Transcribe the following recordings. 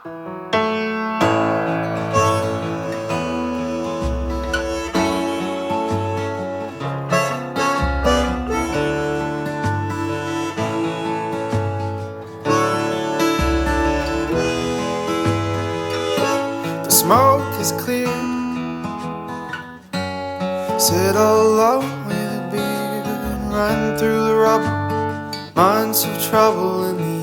The smoke is clear. Sit alone with a beer and run through the rubble. Months of trouble in the end.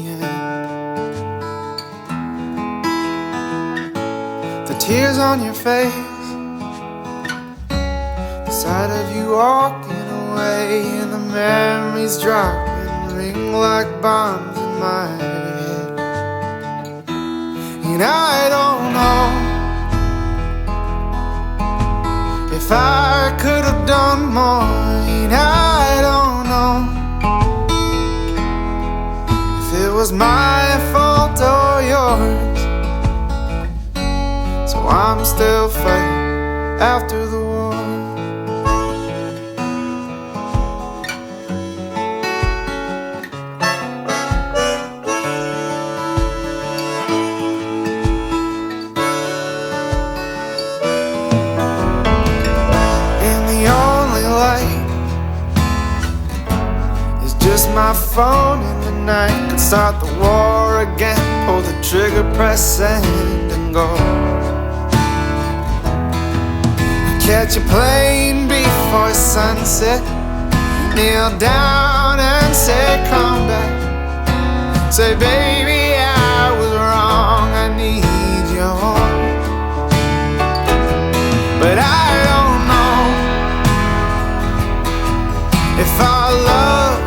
The tears on your face, the sight of you walking away, and the memories drop and ring like bombs in my head. And I don't know if I could have done more. And I don't know if it was my fault or yours. So I'm still fighting after the war. My phone in the night could start the war again. Pull the trigger, press send and go. Catch a plane before sunset. Kneel down and say come back. Say baby I was wrong, I need you home. But I don't know if I love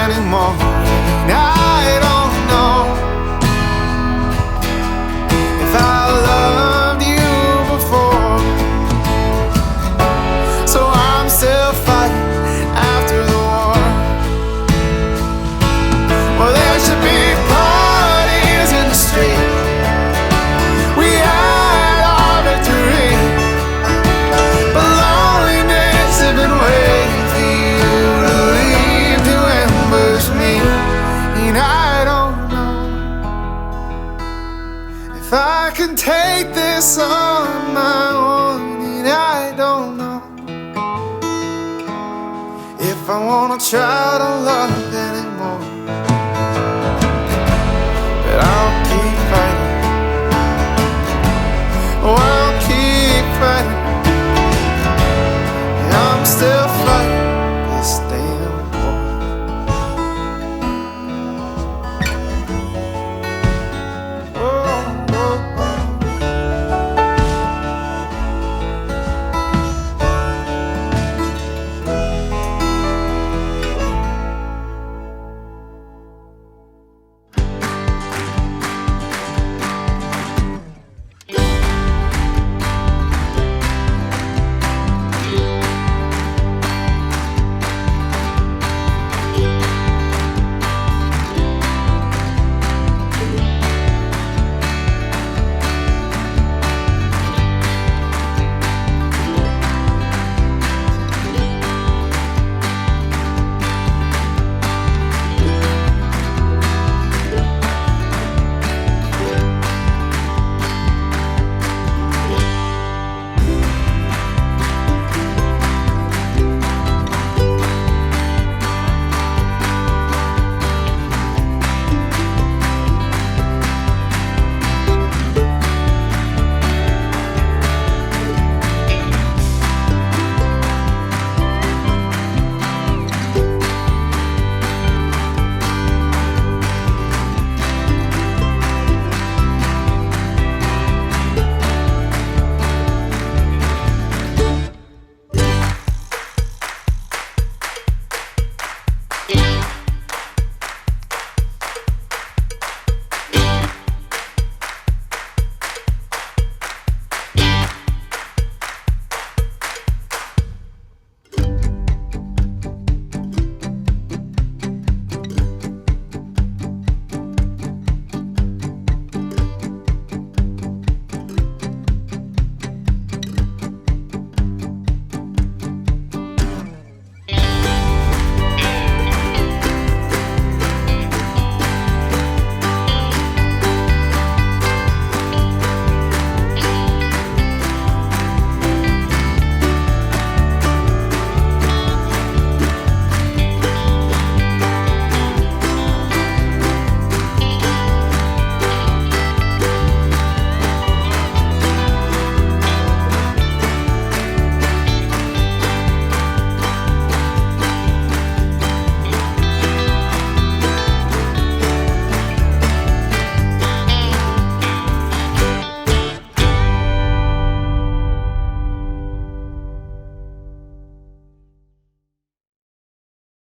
anymore. I don't know if I loved you before. So I'm still fighting after the war. Well, there should be parties in the street. We had our victory, but loneliness has been waiting for you to leave to ambush me. And I don't know if I can take this on my own. And I don't know if I wanna try to love them